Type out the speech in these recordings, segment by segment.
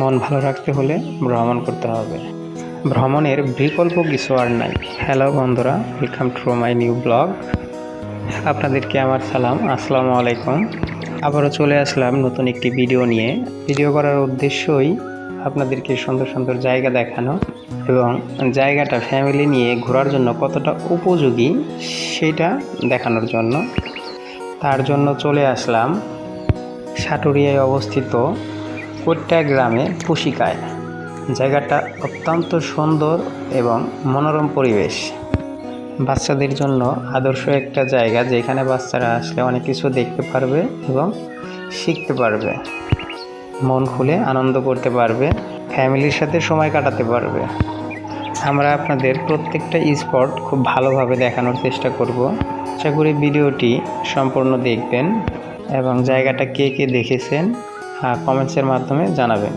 মন ভালো রাখতে হলে ভ্রমণ করতে হবে। ভ্রমণের বিকল্প কিছু আর নাই। হ্যালো বন্ধুরা, welcome to my new blog. আপনাদেরকে আমার সালাম, আসসালামু আলাইকুম। আবারও চলে আসলাম নতুন একটি ভিডিও নিয়ে। ভিডিও করার উদ্দেশ্যই আপনাদেরকে সুন্দর সুন্দর জায়গা দেখানো এবং জায়গাটা ফ্যামিলি নিয়ে ঘোরার জন্য কতটা উপযোগী সেটা দেখানোর জন্য। তার জন্য চলে আসলাম সাটুরিয়ায় অবস্থিত কোট্টা গ্রামে পুশিকায়। জায়গাটা অত্যন্ত সুন্দর এবং মনোরম পরিবেশ। বাচ্চাদের জন্য আদর্শ একটা জায়গা, যেখানে বাচ্চারা আসলে অনেক কিছু দেখতে পারবে এবং শিখতে পারবে, মন খুলে আনন্দ করতে পারবে, ফ্যামিলির সাথে সময় কাটাতে পারবে। আমরা আপনাদের প্রত্যেকটা স্পট খুব ভালোভাবে দেখানোর চেষ্টা করব। আশা করি ভিডিওটি সম্পূর্ণ দেখবেন এবং জায়গাটা কে কে দেখেছেন কমেন্টসের মাধ্যমে জানাবেন।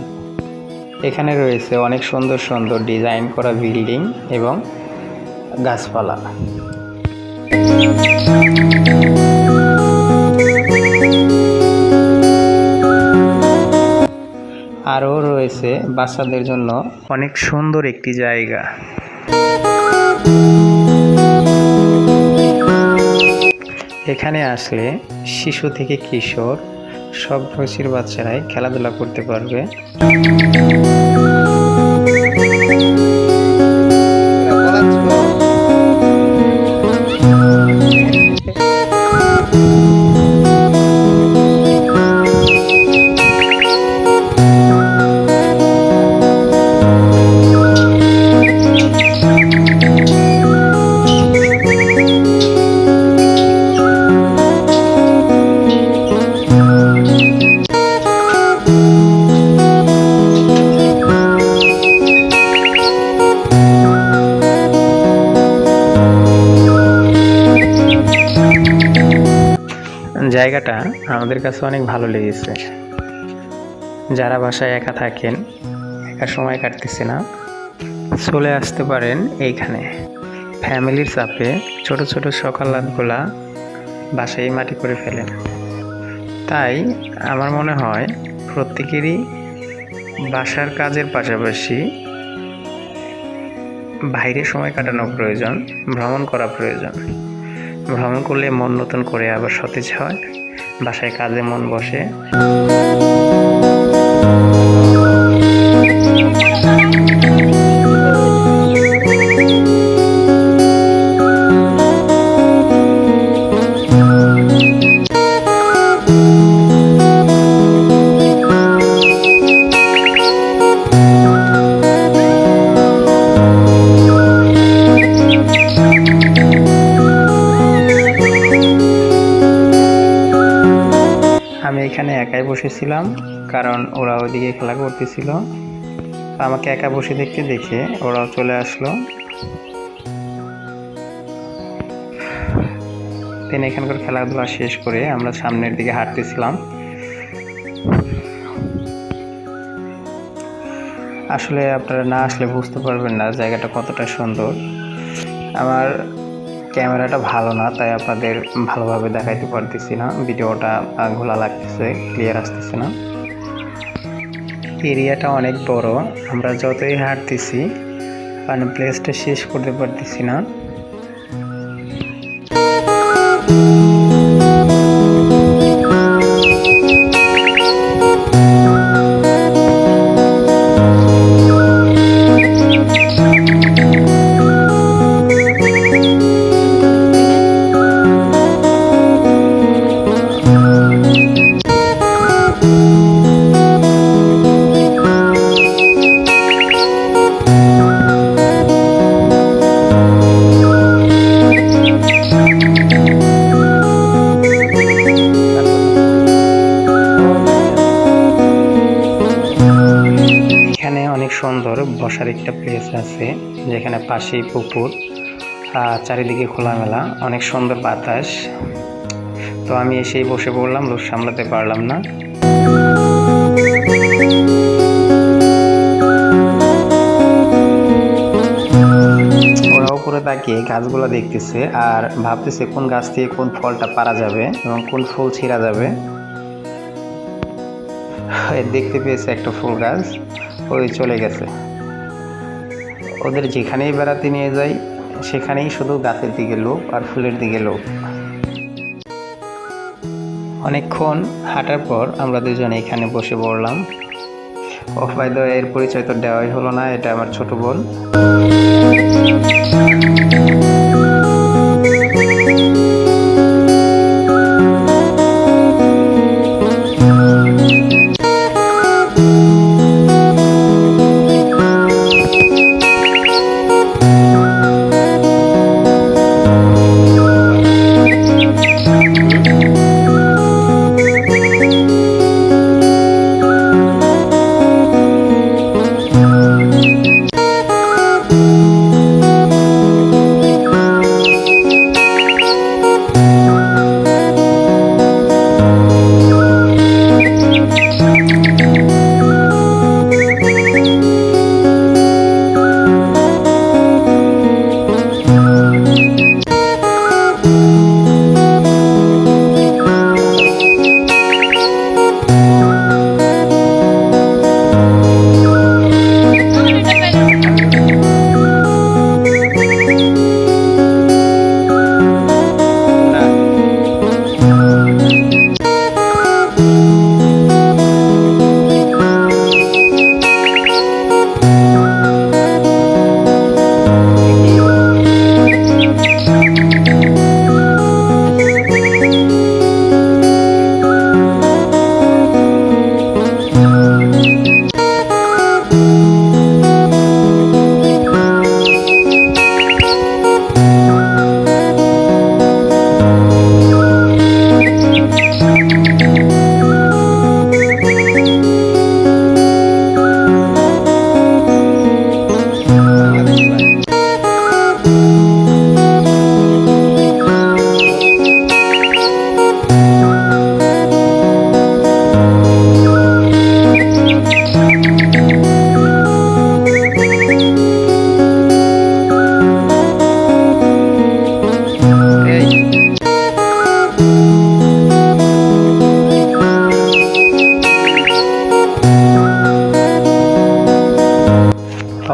এখানে রয়েছে অনেক সুন্দর সুন্দর ডিজাইন করা বিল্ডিং এবং গাছপালা। আরও রয়েছে বাচ্চাদের জন্য অনেক সুন্দর একটি জায়গা। এখানে আসলে শিশু থেকে কিশোর সব বয়সীর বাচ্চারাই খেলাধুলা করতে পারবে। জায়গাটা আমাদের কাছে অনেক ভালো লেগেছে। যারা বাসায় একা থাকেন, একা সময় কাটতেছে না, চলে আসতে পারেন এইখানে। ফ্যামিলির চাপে ছোট ছোট সকালাতগুলা বাসায় মাটি করে ফেলেন। তাই আমার মনে হয় প্রত্যেকেরই বাসার কাজের পাশাপাশি বাইরে সময় কাটানো প্রয়োজন, ভ্রমণ করা প্রয়োজন। ভ্রমণ করলে মন নতুন করে আবার সতেজ হয়, বাসায় কাজে মন বসে। আমি এখানে একাই বসেছিলাম, কারণ ওরা ওইদিকে খেলা করতেছিল। আমাকে একা বসে দেখতে দেখে ওরাও চলে আসলো। তিনি এখানকার খেলাধুলা শেষ করে আমরা সামনের দিকে হাঁটতেছিলাম। আসলে আপনারা না আসলে বুঝতে পারবেন না জায়গাটা কতটা সুন্দর। আমার ক্যামেরাটা ভালো না, তাই আপনাদের ভালোভাবে দেখাইতে পারতেছি না। ভিডিওটা ঘোলা লাগতেছে, ক্লিয়ার আসতেছে না। এরিয়াটা অনেক বড়, আমরা যতই হাঁটতেছি মানে প্লেসটা শেষ করতে পারতেছি না। সুন্দর বসার একটা প্লেস আছে, যেখানে পাশেই পুকুর, চারিদিকে খোলামেলা, অনেক সুন্দর বাতাস। তো আমি এসেই বসে পড়লাম, লোভ সামলাতে পারলাম না। ওরা উপরে তাকিয়ে গাছগুলো দেখতেছে আর ভাবতেছে কোন গাছ থেকে কোন ফলটা পারা যাবে এবং কোন ফুল ছিঁড়া যাবে। দেখতে পেয়েছে একটা ফুল গাছ, ওই চলে গেছে। ওদের যেখানেই বেড়াতে নিয়ে যাই সেখানেই শুধু গাছের দিকে লোভ আর ফুলের দিকে লোভ। অনেকক্ষণ হাঁটার পর আমরা দুজনে এখানে বসে পড়লাম। বাই দ্য ওয়ে, এর পরিচয় তো দেওয়াই হলো না, এটা আমার ছোট বোন।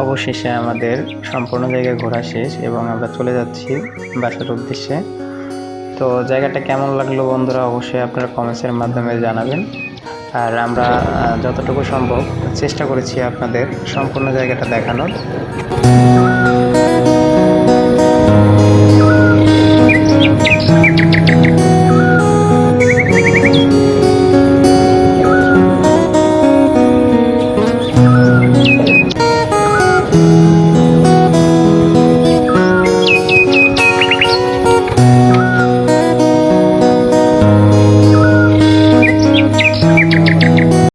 অবশেষে আমাদের সম্পূর্ণ জায়গা ঘোরা শেষ এবং আমরা চলে যাচ্ছি বাসার উদ্দেশ্যে। তো জায়গাটা কেমন লাগলো বন্ধুরা অবশ্যই আপনারা কমেন্টসের মাধ্যমে জানাবেন। আর আমরা যতটুকু সম্ভব চেষ্টা করেছি আপনাদের সম্পূর্ণ জায়গাটা দেখানোর।